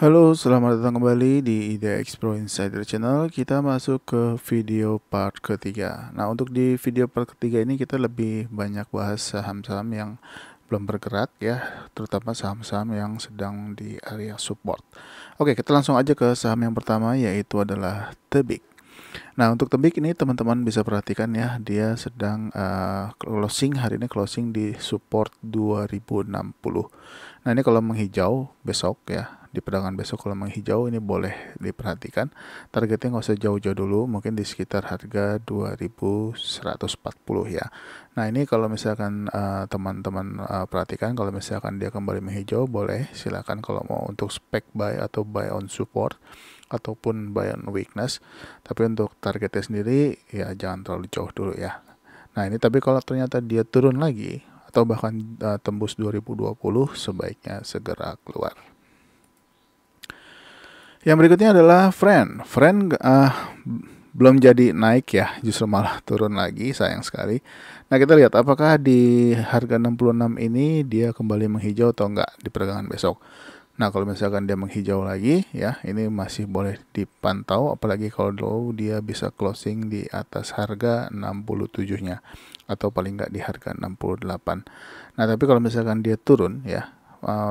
Halo, selamat datang kembali di IDX Pro Insider Channel. Kita masuk ke video part ketiga. Nah, untuk di video part ketiga ini kita lebih banyak bahas saham-saham yang belum bergerak ya, terutama saham-saham yang sedang di area support. Oke, kita langsung aja ke saham yang pertama, yaitu adalah Tebik. Nah, untuk Tebik ini teman-teman bisa perhatikan ya, dia sedang closing hari ini, closing di support 2060. Nah, ini kalau menghijau besok ya, di perdagangan besok kalau menghijau ini boleh diperhatikan. Targetnya nggak usah jauh-jauh dulu, mungkin di sekitar harga 2140 ya. Nah, ini kalau misalkan teman-teman perhatikan, kalau misalkan dia kembali menghijau, boleh silakan kalau mau untuk spek buy atau buy on support ataupun buy on weakness. Tapi untuk targetnya sendiri ya jangan terlalu jauh dulu ya. Nah, ini tapi kalau ternyata dia turun lagi atau bahkan tembus 2020, sebaiknya segera keluar. Yang berikutnya adalah Friend. Belum jadi naik ya, justru malah turun lagi, sayang sekali. Nah, kita lihat apakah di harga 66 ini dia kembali menghijau atau enggak di perdagangan besok. Nah, kalau misalkan dia menghijau lagi ya, ini masih boleh dipantau, apalagi kalau dulu dia bisa closing di atas harga 67-nya atau paling enggak di harga 68. Nah, tapi kalau misalkan dia turun ya,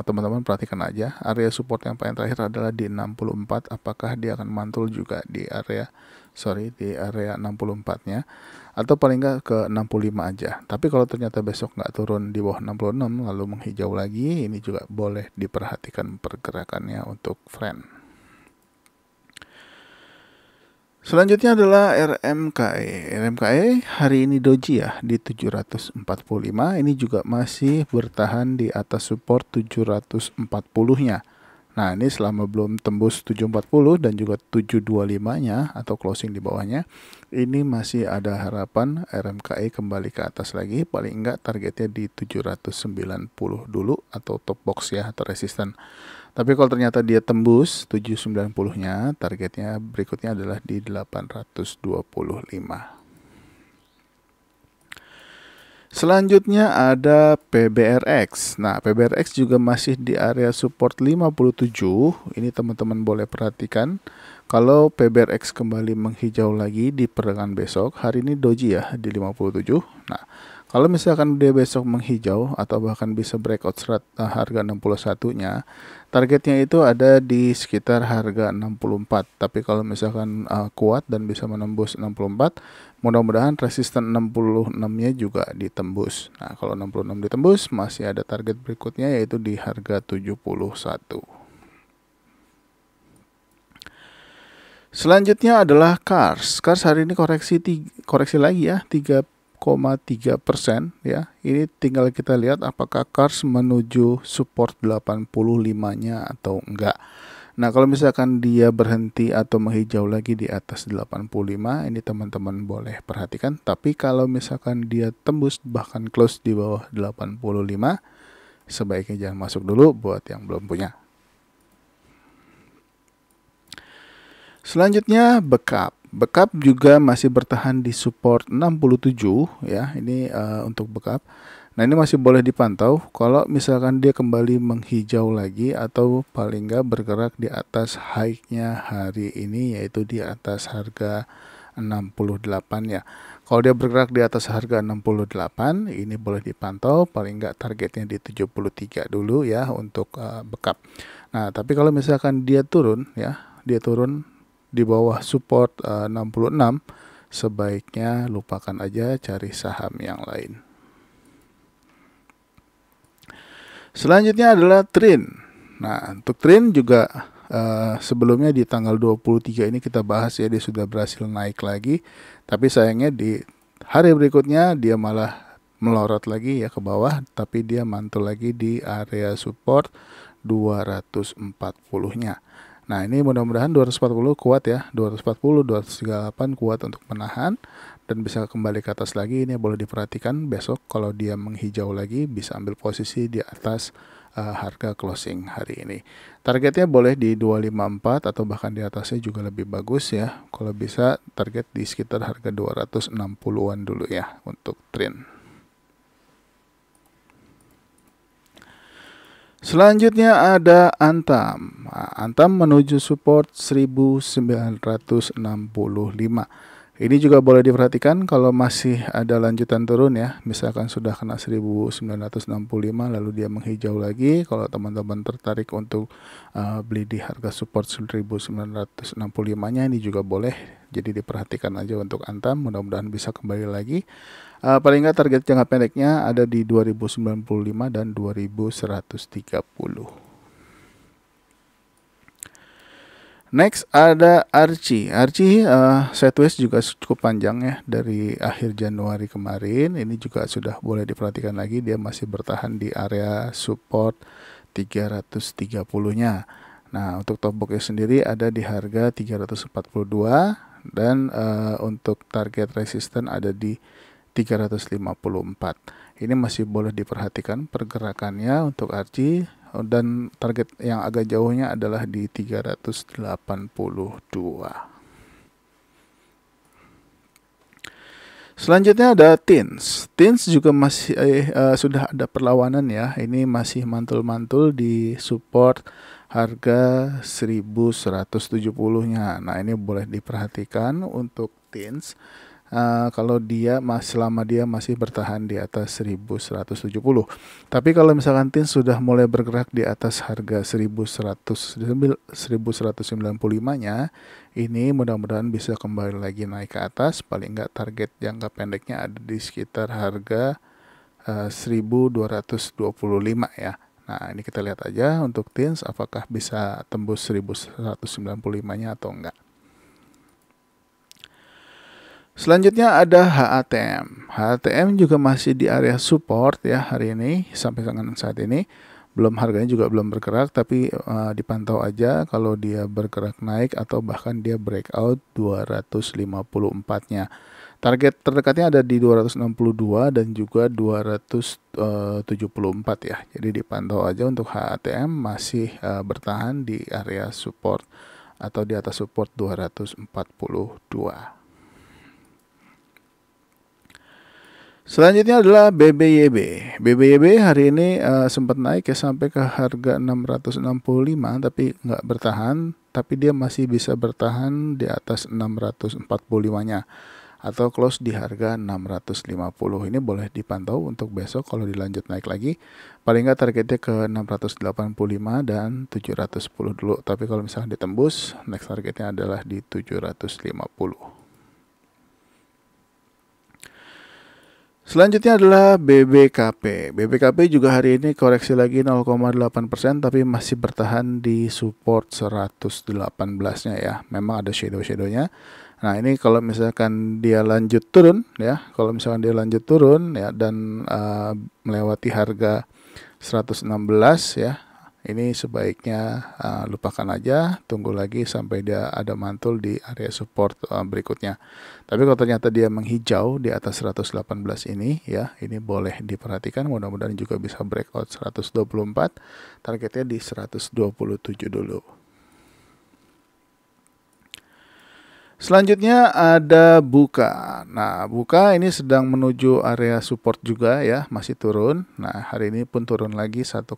teman-teman perhatikan aja, area support yang paling terakhir adalah di 64. Apakah dia akan mantul juga di area 64-nya atau paling nggak ke 65 aja. Tapi kalau ternyata besok nggak turun di bawah 66 lalu menghijau lagi, ini juga boleh diperhatikan pergerakannya untuk Friend. Selanjutnya adalah RMKE. RMKE hari ini doji ya di 745. Ini juga masih bertahan di atas support 740-nya. Nah, ini selama belum tembus 740 dan juga 725-nya atau closing di bawahnya, ini masih ada harapan RMKE kembali ke atas lagi. Paling enggak targetnya di 790 dulu atau top box ya atau resisten. Tapi kalau ternyata dia tembus 790-nya, targetnya berikutnya adalah di 825. Selanjutnya ada PBRX. Nah, PBRX juga masih di area support 57. Ini teman-teman boleh perhatikan. Kalau PBRX kembali menghijau lagi di perdagangan besok, hari ini doji ya di 57. Nah, kalau misalkan dia besok menghijau atau bahkan bisa breakout harga 61-nya, targetnya itu ada di sekitar harga 64. Tapi kalau misalkan kuat dan bisa menembus 64, mudah-mudahan resisten 66-nya juga ditembus. Nah, kalau 66 ditembus, masih ada target berikutnya yaitu di harga 71. Selanjutnya adalah Kars. Kars hari ini koreksi lagi ya, 3,3% ya. Ini tinggal kita lihat apakah Kars menuju support 85-nya atau enggak. Nah, kalau misalkan dia berhenti atau menghijau lagi di atas 85, ini teman-teman boleh perhatikan. Tapi kalau misalkan dia tembus bahkan close di bawah 85, sebaiknya jangan masuk dulu buat yang belum punya. Selanjutnya Bekap. Bekap juga masih bertahan di support 67 ya. Ini untuk Bekap. Nah, ini masih boleh dipantau kalau misalkan dia kembali menghijau lagi atau paling nggak bergerak di atas high-nya hari ini, yaitu di atas harga 68 ya. Kalau dia bergerak di atas harga 68, ini boleh dipantau paling nggak targetnya di 73 dulu ya untuk Bekap. Nah, tapi kalau misalkan dia turun ya, dia turun di bawah support 66, sebaiknya lupakan aja, cari saham yang lain. Selanjutnya adalah Trin. Nah, untuk Trin juga sebelumnya di tanggal 23 ini kita bahas ya, dia sudah berhasil naik lagi. Tapi sayangnya di hari berikutnya dia malah melorot lagi ya ke bawah, tapi dia mantul lagi di area support 240-nya. Nah, ini mudah-mudahan 240 kuat ya, 240, 238 kuat untuk menahan dan bisa kembali ke atas lagi. Ini boleh diperhatikan besok kalau dia menghijau lagi bisa ambil posisi di atas harga closing hari ini. Targetnya boleh di 254 atau bahkan di atasnya juga lebih bagus ya. Kalau bisa target di sekitar harga 260-an dulu ya untuk Trin. Selanjutnya ada Antam. Nah, Antam menuju support 1965. Ini juga boleh diperhatikan kalau masih ada lanjutan turun ya. Misalkan sudah kena 1965 lalu dia menghijau lagi. Kalau teman-teman tertarik untuk beli di harga support 1965-nya, ini juga boleh. Jadi diperhatikan aja untuk Antam, mudah-mudahan bisa kembali lagi. Paling nggak target jangka pendeknya ada di 2095 dan 2130. Next ada Archie. Archie sideways juga cukup panjang ya dari akhir Januari kemarin. Ini juga sudah boleh diperhatikan lagi, dia masih bertahan di area support 330-nya. Nah, untuk top boxnya sendiri ada di harga 342 dan untuk target resisten ada di 354. Ini masih boleh diperhatikan pergerakannya untuk Archie, dan target yang agak jauhnya adalah di 382. Selanjutnya ada Tins. Tins juga masih sudah ada perlawanan ya. Ini masih mantul-mantul di support harga 1170-nya. Nah, ini boleh diperhatikan untuk Tins. Kalau selama dia masih bertahan di atas 1170. Tapi kalau misalkan Tins sudah mulai bergerak di atas harga 1195-nya, ini mudah-mudahan bisa kembali lagi naik ke atas. Paling nggak target jangka pendeknya ada di sekitar harga 1225 ya. Nah, ini kita lihat aja untuk Tins apakah bisa tembus 1195-nya atau enggak. Selanjutnya ada HATM. HATM juga masih di area support ya hari ini sampai dengan saat ini. Harganya juga belum bergerak, tapi dipantau aja kalau dia bergerak naik atau bahkan dia breakout 254-nya. Target terdekatnya ada di 262 dan juga 274 ya. Jadi dipantau aja untuk HATM masih bertahan di area support atau di atas support 242. Selanjutnya adalah BBYB. BBYB hari ini sempat naik ya sampai ke harga 665 tapi nggak bertahan, tapi dia masih bisa bertahan di atas 645-nya atau close di harga 650. Ini boleh dipantau untuk besok kalau dilanjut naik lagi. Paling nggak targetnya ke 685 dan 710 dulu. Tapi kalau misalnya ditembus, next targetnya adalah di 750. Selanjutnya adalah BBKP. BBKP juga hari ini koreksi lagi 0,8% tapi masih bertahan di support 118-nya ya. Memang ada shadow-shadownya. Nah, ini kalau misalkan dia lanjut turun ya, dan melewati harga 116 ya, ini sebaiknya lupakan aja, tunggu lagi sampai dia ada mantul di area support berikutnya. Tapi kalau ternyata dia menghijau di atas 118 ini ya, ini boleh diperhatikan, mudah-mudahan juga bisa breakout 124, targetnya di 127 dulu. Selanjutnya ada Buka. Nah, Buka ini sedang menuju area support juga ya, masih turun. Nah, hari ini pun turun lagi 1,5%.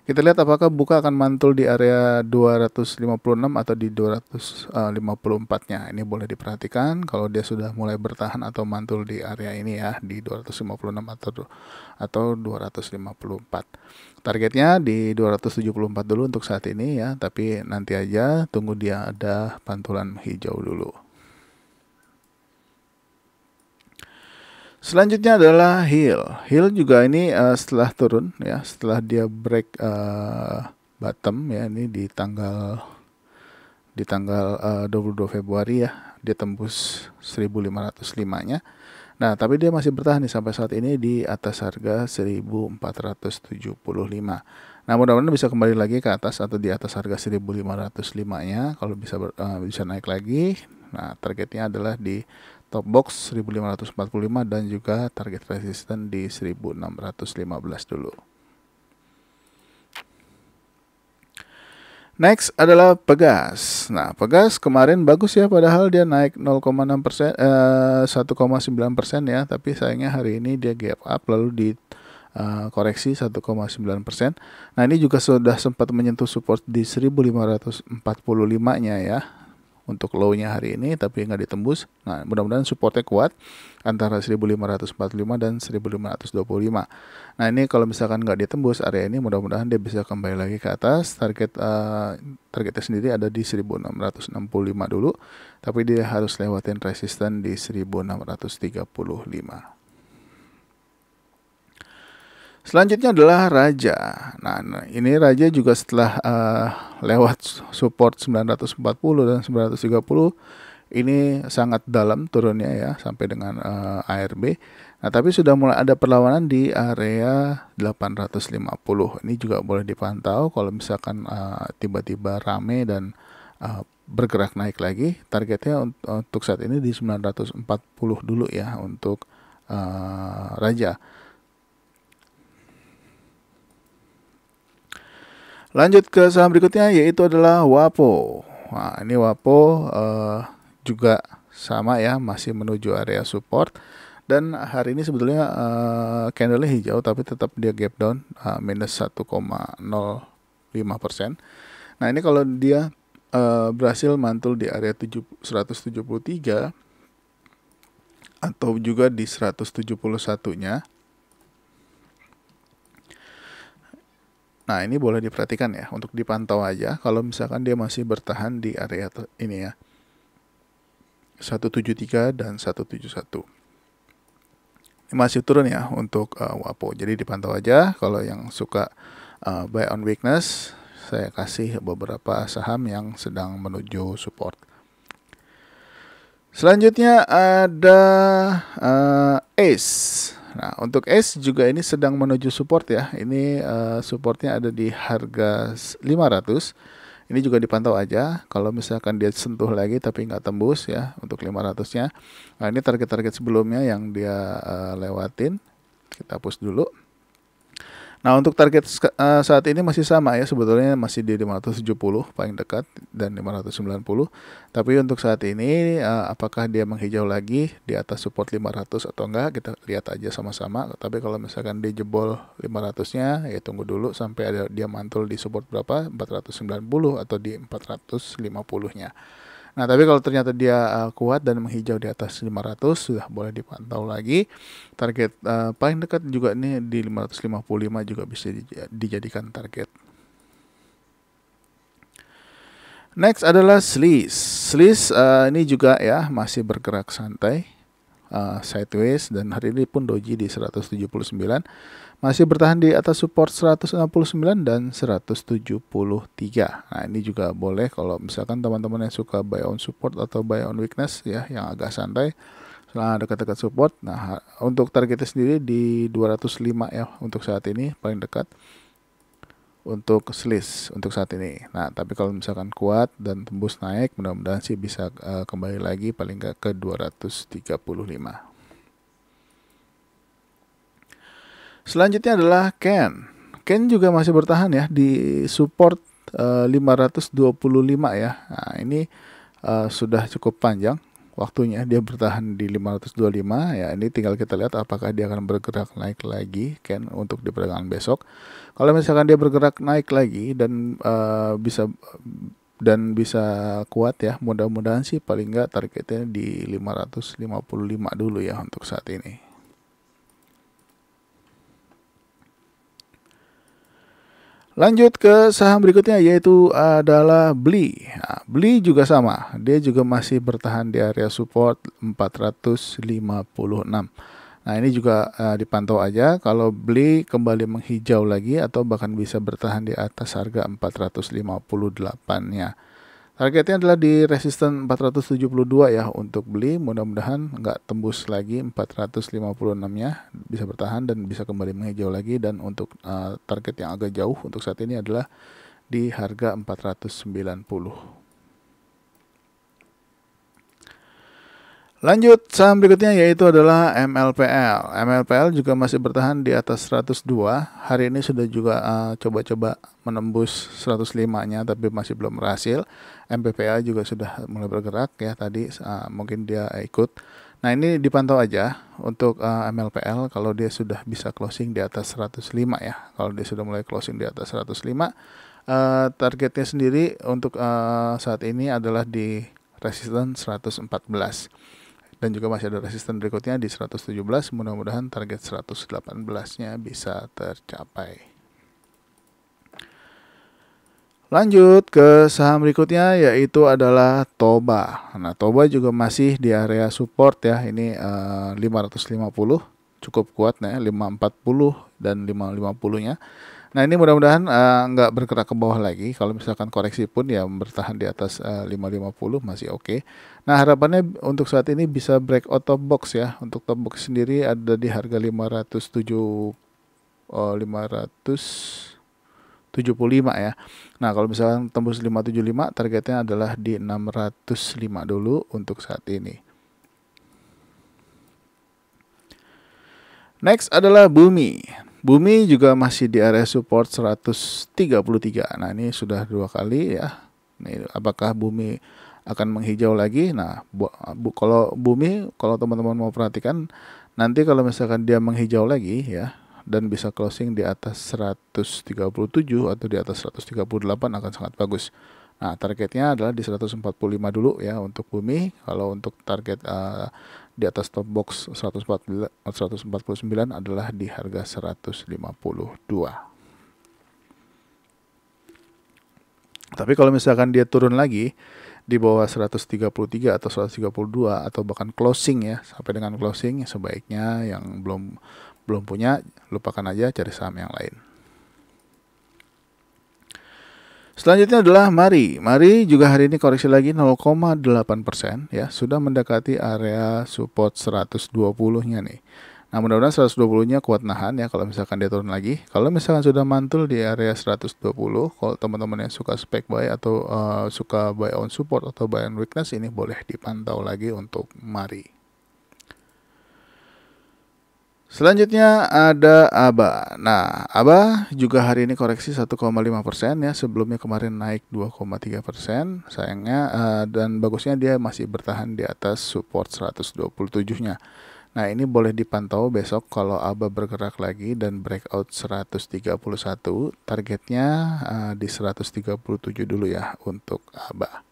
Kita lihat apakah Buka akan mantul di area 256 atau di 254-nya. Ini boleh diperhatikan kalau dia sudah mulai bertahan atau mantul di area ini ya, di 256 atau 254. Targetnya di 274 dulu untuk saat ini ya, tapi nanti aja tunggu dia ada pantulan hijau dulu. Selanjutnya adalah Hill. Hill juga ini setelah turun ya, setelah dia break bottom ya, ini di tanggal 22 Februari ya, dia tembus 1505-nya. Nah, tapi dia masih bertahan nih sampai saat ini di atas harga 1475. Nah, mudah-mudahan bisa kembali lagi ke atas atau di atas harga 1505-nya. Kalau bisa naik lagi. Nah, targetnya adalah di top box 1545 dan juga target resisten di 1615 dulu. Next adalah Pegas. Nah, Pegas kemarin bagus ya, padahal dia naik 0,6%, 1,9% ya. Tapi sayangnya hari ini dia gap up lalu koreksi 1,9%. Nah, ini juga sudah sempat menyentuh support di 1545-nya ya untuk low-nya hari ini, tapi nggak ditembus. Nah, mudah-mudahan supportnya kuat antara 1545 dan 1525. Nah, ini kalau misalkan nggak ditembus area ini, mudah-mudahan dia bisa kembali lagi ke atas. Targetnya sendiri ada di 1665 dulu, tapi dia harus lewatin resisten di 1635. Selanjutnya adalah Raja. Nah, ini Raja juga setelah lewat support 940 dan 930, ini sangat dalam turunnya ya, sampai dengan ARB. Nah, tapi sudah mulai ada perlawanan di area 850. Ini juga boleh dipantau kalau misalkan tiba-tiba rame dan bergerak naik lagi. Targetnya untuk saat ini di 940 dulu ya untuk Raja. Lanjut ke saham berikutnya, yaitu adalah WAPO. Nah, ini WAPO juga sama ya, masih menuju area support. Dan hari ini sebetulnya candle-nya hijau, tapi tetap dia gap down minus 1,05%. Nah, ini kalau dia berhasil mantul di area 173 atau juga di 171-nya. Nah, ini boleh diperhatikan ya, untuk dipantau aja kalau misalkan dia masih bertahan di area ini ya, 173 dan 171. Ini masih turun ya untuk WAPO, jadi dipantau aja. Kalau yang suka buy on weakness, saya kasih beberapa saham yang sedang menuju support. Selanjutnya ada ACE. Nah, untuk ACE juga ini sedang menuju support ya. Ini supportnya ada di harga 500. Ini juga dipantau aja. Kalau misalkan dia sentuh lagi tapi nggak tembus ya untuk 500-nya. Nah, ini target-target sebelumnya yang dia lewatin. Kita hapus dulu. Nah, untuk target saat ini masih sama ya, sebetulnya masih di 570 paling dekat dan 590. Tapi untuk saat ini apakah dia menghijau lagi di atas support 500 atau enggak, kita lihat aja sama-sama. Tapi kalau misalkan dia jebol 500-nya, ya tunggu dulu sampai dia mantul di support berapa, 490 atau di 450-nya. Nah, tapi kalau ternyata dia kuat dan menghijau di atas 500, sudah boleh dipantau lagi. Target paling dekat juga ini di 555 juga bisa dijadikan target. Next adalah SLIS. SLIS ini juga ya masih bergerak santai, sideways, dan hari ini pun doji di 179. Masih bertahan di atas support 169 dan 173. Nah, ini juga boleh kalau misalkan teman-teman yang suka buy on support atau buy on weakness ya, yang agak santai setelah dekat-dekat support. Nah, untuk targetnya sendiri di 205 ya untuk saat ini paling dekat untuk SLIS untuk saat ini. Nah, tapi kalau misalkan kuat dan tembus naik, mudah-mudahan sih bisa kembali lagi paling nggak ke 235. Selanjutnya adalah Ken. Ken juga masih bertahan ya di support 525 ya. Nah, ini sudah cukup panjang waktunya dia bertahan di 525 ya. Ini tinggal kita lihat apakah dia akan bergerak naik lagi Ken untuk di perdagangan besok. Kalau misalkan dia bergerak naik lagi dan bisa kuat ya, mudah-mudahan sih paling nggak targetnya di 555 dulu ya untuk saat ini. Lanjut ke saham berikutnya, yaitu adalah BLI. Nah, BLI juga sama, dia juga masih bertahan di area support 456. Nah, ini juga dipantau aja kalau BLI kembali menghijau lagi atau bahkan bisa bertahan di atas harga 458-nya. Targetnya adalah di resisten 472 ya untuk BLI. Mudah-mudahan nggak tembus lagi 456-nya, bisa bertahan dan bisa kembali menghijau lagi. Dan untuk target yang agak jauh untuk saat ini adalah di harga 490. Lanjut, saham berikutnya yaitu adalah MLPL. MLPL juga masih bertahan di atas 102. Hari ini sudah juga coba-coba menembus 105-nya tapi masih belum berhasil. MPPA juga sudah mulai bergerak ya tadi, mungkin dia ikut. Nah, ini dipantau aja untuk MLPL kalau dia sudah bisa closing di atas 105 ya. Kalau dia sudah mulai closing di atas 105, targetnya sendiri untuk saat ini adalah di resisten 114. Dan juga masih ada resisten berikutnya di 117. Mudah-mudahan target 118-nya bisa tercapai. Lanjut ke saham berikutnya yaitu adalah Toba. Nah, Toba juga masih di area support ya. Ini 550 cukup kuat ya, 540 dan 550-nya. Nah, ini mudah-mudahan nggak bergerak ke bawah lagi. Kalau misalkan koreksi pun ya bertahan di atas 550 masih oke. Nah, harapannya untuk saat ini bisa breakout top box ya. Untuk top box sendiri ada di harga 575 ya. Nah, kalau misalkan tembus 575, targetnya adalah di 605 dulu untuk saat ini. Next adalah Bumi. Bumi juga masih di area support 133. Nah, ini sudah 2 kali ya. Nih, apakah Bumi akan menghijau lagi? Nah, kalau Bumi, kalau teman-teman mau perhatikan, nanti kalau misalkan dia menghijau lagi ya, dan bisa closing di atas 137 atau di atas 138 akan sangat bagus. Nah, targetnya adalah di 145 dulu ya untuk Bumi. Kalau untuk target di atas top box 149 adalah di harga 152. Tapi kalau misalkan dia turun lagi di bawah 133 atau 132 atau bahkan closing ya, sampai dengan closing, sebaiknya yang belum punya, lupakan aja, cari saham yang lain. Selanjutnya adalah Mari. Mari juga hari ini koreksi lagi 0,8% ya, sudah mendekati area support 120-nya nih. Nah, mudah-mudahan 120-nya kuat nahan ya kalau misalkan dia turun lagi. Kalau misalkan sudah mantul di area 120, kalau teman-teman yang suka spek buy atau suka buy on support atau buy on weakness, ini boleh dipantau lagi untuk Mari. Selanjutnya ada ABA. Nah, ABA juga hari ini koreksi 1,5% ya. Sebelumnya kemarin naik 2,3%. Sayangnya dan bagusnya dia masih bertahan di atas support 127-nya. Nah, ini boleh dipantau besok kalau ABA bergerak lagi dan breakout 131. Targetnya di 137 dulu ya untuk ABA.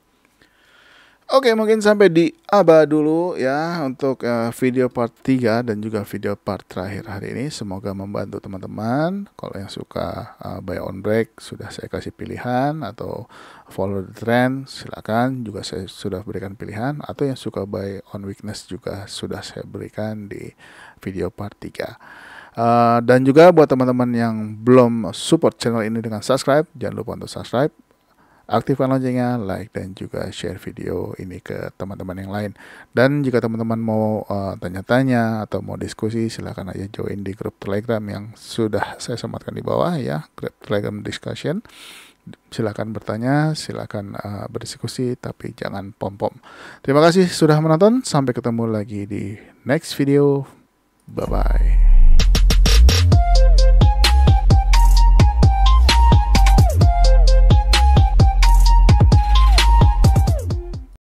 Oke, mungkin sampai di ABA dulu ya untuk video part 3 dan juga video part terakhir hari ini. Semoga membantu teman-teman. Kalau yang suka buy on break, sudah saya kasih pilihan, atau follow the trend, silakan, juga saya sudah berikan pilihan. Atau yang suka buy on weakness juga sudah saya berikan di video part 3. Dan juga buat teman-teman yang belum support channel ini dengan subscribe, jangan lupa untuk subscribe, aktifkan loncengnya, like, dan juga share video ini ke teman-teman yang lain. Dan jika teman-teman mau tanya-tanya atau mau diskusi, silakan aja join di grup Telegram yang sudah saya sematkan di bawah ya, grup Telegram discussion. Silakan bertanya, silakan berdiskusi, tapi jangan pom-pom. Terima kasih sudah menonton, sampai ketemu lagi di next video. Bye-bye.